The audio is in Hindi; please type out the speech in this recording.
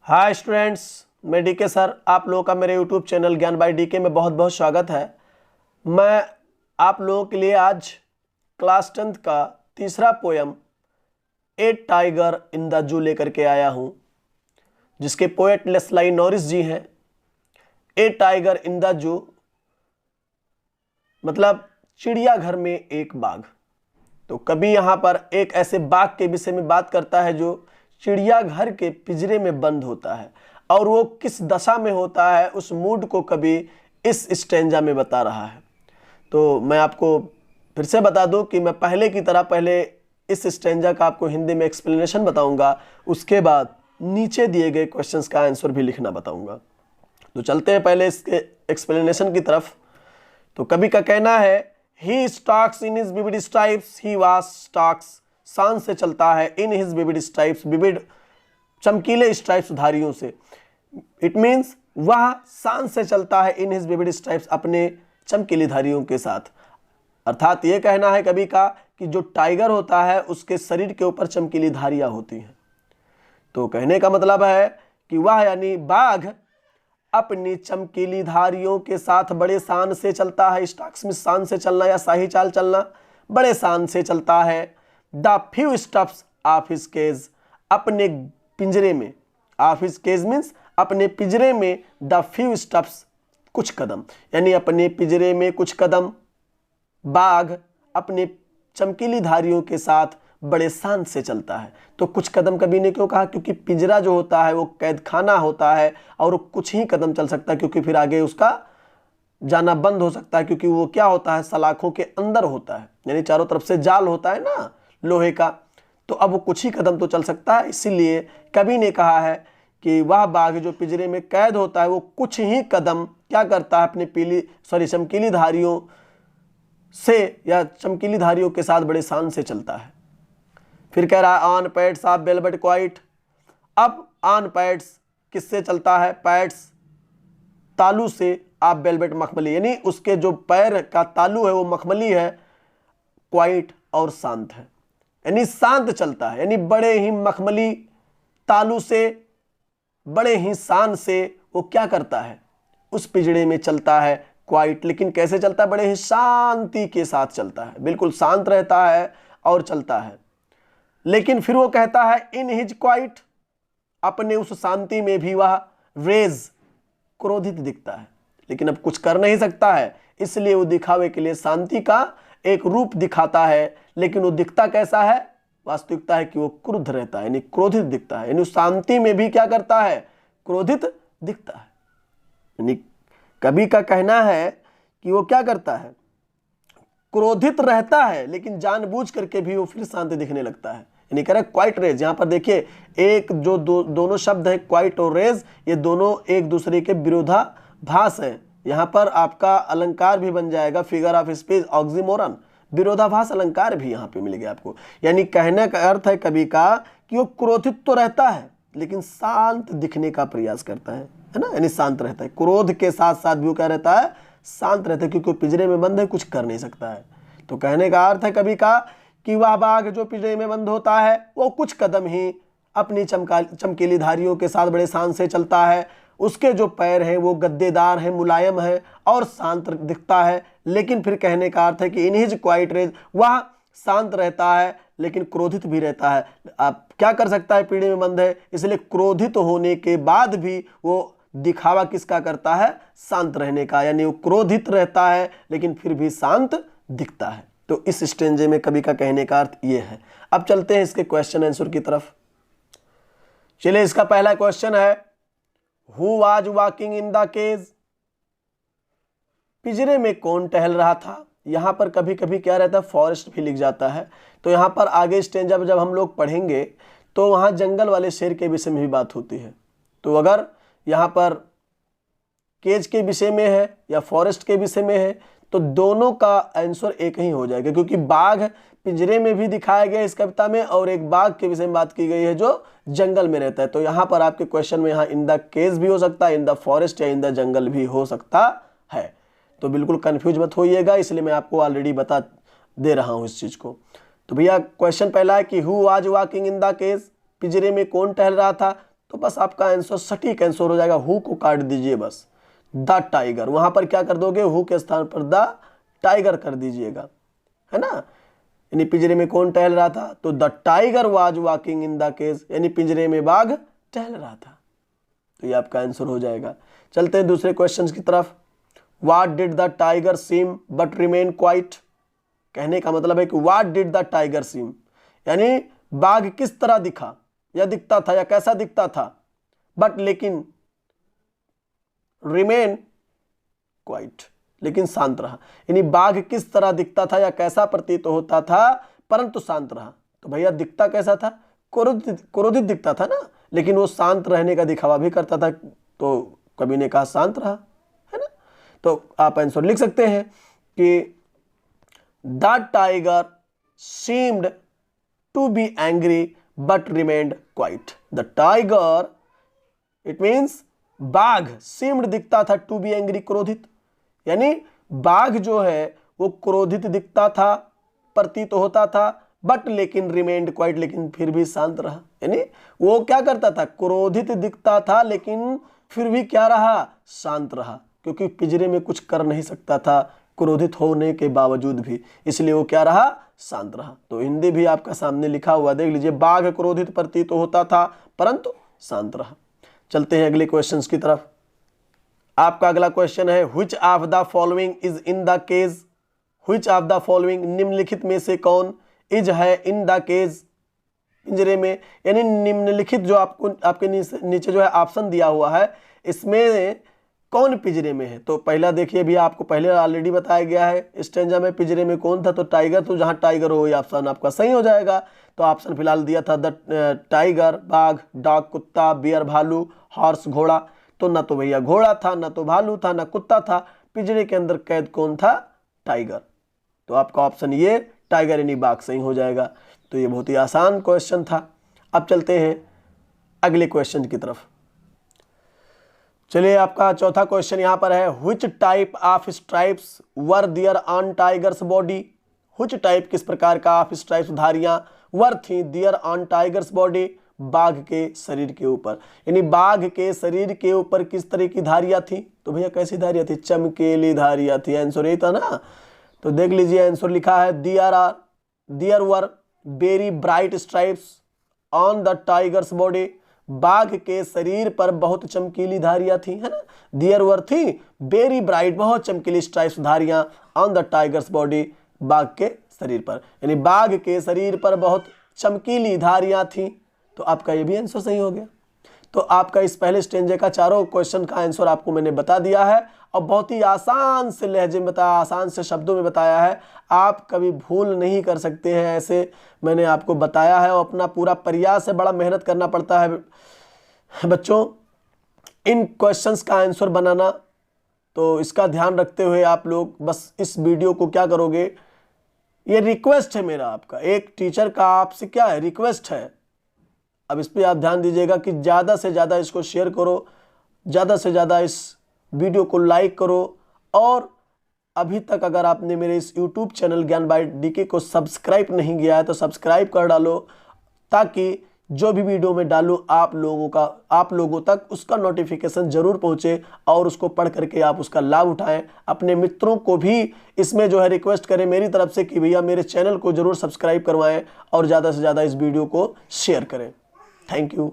हाय स्टूडेंट्स, मैं डीके सर। आप लोगों का मेरे यूट्यूब चैनल ज्ञान बाय डीके में बहुत बहुत स्वागत है। मैं आप लोगों के लिए आज क्लास 10th का तीसरा poem A tiger in the zoo लेकर के आया हूं, जिसके पोएट लेस्लाई नॉरिस जी हैं। ए टाइगर इन द जू मतलब चिड़ियाघर में एक बाघ। तो कवि यहाँ पर एक ऐसे बाघ के विषय में बात करता है जो चिड़ियाघर के पिंजरे में बंद होता है, और वो किस दशा में होता है उस मूड को कवि इस स्टेंजा में बता रहा है। तो मैं आपको फिर से बता दूं कि मैं पहले की तरह पहले इस स्टेंजा का आपको हिंदी में एक्सप्लेनेशन बताऊंगा, उसके बाद नीचे दिए गए क्वेश्चंस का आंसर भी लिखना बताऊंगा। तो चलते हैं पहले इसके एक्सप्लेनेशन की तरफ। तो कवि का कहना है, he stalks in his vivid stripes, he was stalks शान से चलता है, in his vivid stripes, vivid चमकीले स्ट्राइप्स धारियों से। इट मीन्स वह शान से चलता है, इन हिज विविड स्ट्राइप्स, अपने चमकीली धारियों के साथ। अर्थात ये कहना है कवि का कि जो टाइगर होता है उसके शरीर के ऊपर चमकीली धारियां होती हैं। तो कहने का मतलब है कि वह यानी बाघ अपनी चमकीली धारियों के साथ बड़े शान से चलता है। स्टॉक्स में शान से चलना या शाही चाल चलना, बड़े शान से चलता है। The few steps of his cage, अपने पिंजरे में, ऑफ हिज केज मीन्स अपने पिंजरे में, द फ्यू स्टेप्स कुछ कदम, यानी अपने पिंजरे में कुछ कदम बाघ अपने चमकीली धारियों के साथ बड़े शान से चलता है। तो कुछ कदम कवि ने क्यों कहा? क्योंकि पिंजरा जो होता है वो कैद खाना होता है और वो कुछ ही कदम चल सकता है, क्योंकि फिर आगे उसका जाना बंद हो सकता है, क्योंकि वो क्या होता है, सलाखों के अंदर होता है, यानी चारों तरफ से जाल होता है ना लोहे का। तो अब वो कुछ ही कदम तो चल सकता है। इसीलिए कवि ने कहा है कि वह बाघ जो पिंजरे में कैद होता है वो कुछ ही कदम क्या करता है, अपनी चमकीली धारियों से या चमकीली धारियों के साथ बड़े शान से चलता है। फिर कह रहा है, on pads of velvet quite. अब ऑन पैड्स किससे चलता है? पैड्स तालू से, ऑफ वेलवेट मखमली, यानी उसके जो पैर का तालू है वो मखमली है, क्वाइट और शांत है, यानी शांत चलता है, यानी बड़े ही मखमली तालू से, बड़े ही शान से वो क्या करता है, उस पिंजरे में चलता है क्वाइट। लेकिन कैसे चलता है? बड़े ही शांति के साथ चलता है, बिल्कुल शांत रहता है और चलता है। लेकिन फिर वो कहता है, इन हिज क्वाइट, अपने उस शांति में भी वह रेज क्रोधित दिखता है, लेकिन अब कुछ कर नहीं सकता है, इसलिए वो दिखावे के लिए शांति का एक रूप दिखाता है। लेकिन वो दिखता कैसा है? वास्तविकता है कि वो क्रुद्ध रहता है, यानी क्रोधित दिखता है, यानी शांति में भी क्या करता है? क्रोधित दिखता है। यानी कवि का कहना है कि वो क्या करता है? क्रोधित रहता है, लेकिन जानबूझ करके भी वो फिर शांत दिखने लगता है। यानी कह रहा है क्वाइट रेज। यहां पर देखिए, एक जो दोनों शब्द है क्वाइट और रेज, ये दोनों एक दूसरे के विरोधाभास है। यहां पर आपका अलंकार भी बन जाएगा, फिगर ऑफ स्पीच, ऑक्सीमोरन, विरोधाभास अलंकार भी यहां पे मिल गया आपको। यानी कहने का अर्थ है कवि का कि वो क्रोधित तो रहता है लेकिन शांत दिखने का प्रयास करता है ना, यानी शांत रहता है। क्रोध के साथ साथ भी वो क्या रहता है? शांत रहता है, क्योंकि वो पिंजरे में बंद है, कुछ कर नहीं सकता है। तो कहने का अर्थ है कवि का कि वह बाघ जो पिंजरे में बंद होता है वो कुछ कदम ही अपनी चमकीली धारियों के साथ बड़े शान से चलता है। उसके जो पैर हैं वो गद्देदार हैं, मुलायम है और शांत दिखता है। लेकिन फिर कहने का अर्थ है कि इन हिज क्वाइट रेज, वह शांत रहता है लेकिन क्रोधित भी रहता है। आप क्या कर सकता है? पिंजरे में बंद है, इसलिए क्रोधित होने के बाद भी वो दिखावा किसका करता है? शांत रहने का, यानी वो क्रोधित रहता है लेकिन फिर भी शांत दिखता है। तो इस स्टेंजे में कवि का कहने का अर्थ ये है। अब चलते हैं इसके क्वेश्चन आंसर की तरफ। चलिए, इसका पहला क्वेश्चन है, who was walking in the cage, पिंजरे में कौन टहल रहा था? यहां पर कभी कभी क्या रहता है, फॉरेस्ट भी लिख जाता है। तो यहां पर आगे स्टेंजा जब हम लोग पढ़ेंगे तो वहां जंगल वाले शेर के विषय में भी बात होती है। तो अगर यहां पर केज के विषय में है या फॉरेस्ट के विषय में है तो दोनों का आंसर एक ही हो जाएगा, क्योंकि बाघ पिंजरे में भी दिखाया गया इस कविता में और एक बाघ के विषय में बात की गई है जो जंगल में रहता है। तो यहाँ पर आपके क्वेश्चन में यहाँ इन द केज भी हो सकता है, इन द फॉरेस्ट या इन द जंगल भी हो सकता है। तो बिल्कुल कंफ्यूज मत होइएगा, इसलिए मैं आपको ऑलरेडी बता दे रहा हूँ इस चीज को। तो भैया क्वेश्चन पहला है कि who was walking in the cage, पिंजरे में कौन टहल रहा था? तो बस आपका आंसर सटीक आंसर हो जाएगा, हु को काट दीजिए बस, द टाइगर। वहां पर क्या कर दोगे, हु के स्थान पर द टाइगर कर दीजिएगा, है ना। यानी पिंजरे में कौन टहल रहा था, तो the tiger was walking in the cage, यानी पिंजरे में बाघ टहल रहा था। तो ये आपका आंसर हो जाएगा। चलते हैं दूसरे क्वेश्चन की तरफ। What did the tiger seem but remain quiet. कहने का मतलब है कि what did the tiger seem, यानी बाघ किस तरह दिखा या दिखता था या कैसा दिखता था, बट लेकिन रिमेन क्वाइट, लेकिन शांत रहा। यानी बाघ किस तरह दिखता था या कैसा प्रतीत होता था परंतु शांत रहा। तो भैया दिखता कैसा था, क्रोधित दिखता था ना, लेकिन वो शांत रहने का दिखावा भी करता था, तो कवि ने कहा शांत रहा, है ना। तो आप आंसर लिख सकते हैं कि the tiger seemed to be angry but remained quiet. The tiger it means बाघ, सीम्ड दिखता था, टू बी एंग्री क्रोधित, यानी बाघ जो है वो क्रोधित दिखता था, प्रतीत होता था, बट लेकिन रिमेन्ड क्वाइट, लेकिन फिर भी शांत रहा। यानी वो क्या करता था, क्रोधित दिखता था लेकिन फिर भी क्या रहा, शांत रहा, क्योंकि पिंजरे में कुछ कर नहीं सकता था क्रोधित होने के बावजूद भी, इसलिए वो क्या रहा, शांत रहा। तो हिंदी भी आपका सामने लिखा हुआ देख लीजिए, बाघ क्रोधित प्रतीत होता था परंतु शांत रहा। चलते हैं अगले क्वेश्चन की तरफ। आपका अगला क्वेश्चन है, which of the following is in the cage. Which of the following, निम्नलिखित में से कौन, इज है इन द केज, पिंजरे में, यानी निम्नलिखित जो आपको आपके नीचे जो है ऑप्शन दिया हुआ है, इसमें कौन पिंजरे में है। तो पहला देखिए भैया, आपको पहले ऑलरेडी बताया गया है स्टेंजा में पिंजरे में कौन था, तो टाइगर। तो जहां टाइगर हो ये ऑप्शन आपका सही हो जाएगा। तो ऑप्शन फिलहाल दिया था द टाइगर, बाघ, डॉग कुत्ता, बियर भालू, हॉर्स घोड़ा। तो ना तो भैया घोड़ा था, ना तो भालू था, ना कुत्ता था, पिंजरे के अंदर कैद कौन था, टाइगर। तो आपका ऑप्शन ये टाइगर यानी बाघ सही हो जाएगा। तो ये बहुत ही आसान क्वेश्चन था। अब चलते हैं अगले क्वेश्चन की तरफ। चलिए, आपका चौथा क्वेश्चन यहां पर है, which type of stripes were there on tiger's body. Which type, किस प्रकार का ऑफ स्ट्राइप्स, धारियां, वर थी देयर ऑन टाइगर्स बॉडी, बाघ के शरीर के ऊपर। यानी बाघ के शरीर के ऊपर किस तरह की धारियां थी। तो भैया कैसी धारियां थी, चमकीली धारियां थी। आंसर यही था ना। तो देख लीजिए आंसर लिखा है, there were very bright stripes on the tiger's body. बाघ के शरीर पर बहुत चमकीली धारियां थी, है ना। देयर वर थी वेरी ब्राइट, बहुत चमकीली स्ट्राइप्स, धारियां, ऑन द टाइगर्स बॉडी, बाघ के शरीर पर, यानी बाघ के शरीर पर बहुत चमकीली धारियां थी। तो आपका ये भी आंसर सही हो गया। तो आपका इस पहले स्टेंजे का चारों क्वेश्चन का आंसर आपको मैंने बता दिया है और बहुत ही आसान से लहजे में बताया, आसान से शब्दों में बताया है। आप कभी भूल नहीं कर सकते हैं, ऐसे मैंने आपको बताया है। और अपना पूरा प्रयास है, बड़ा मेहनत करना पड़ता है बच्चों इन क्वेश्चंस का आंसर बनाना। तो इसका ध्यान रखते हुए आप लोग बस इस वीडियो को क्या करोगे, ये रिक्वेस्ट है मेरा, आपका एक टीचर का आपसे क्या है, रिक्वेस्ट है। अब इस पर आप ध्यान दीजिएगा कि ज़्यादा से ज़्यादा इसको शेयर करो, ज़्यादा से ज़्यादा इस वीडियो को लाइक करो। और अभी तक अगर आपने मेरे इस YouTube चैनल ज्ञान बाय डीके को सब्सक्राइब नहीं किया है तो सब्सक्राइब कर डालो, ताकि जो भी वीडियो में डालूँ आप लोगों तक उसका नोटिफिकेशन जरूर पहुँचे और उसको पढ़ करके आप उसका लाभ उठाएं। अपने मित्रों को भी इसमें जो है रिक्वेस्ट करें मेरी तरफ से कि भैया मेरे चैनल को जरूर सब्सक्राइब करवाएं और ज़्यादा से ज़्यादा इस वीडियो को शेयर करें। Thank you.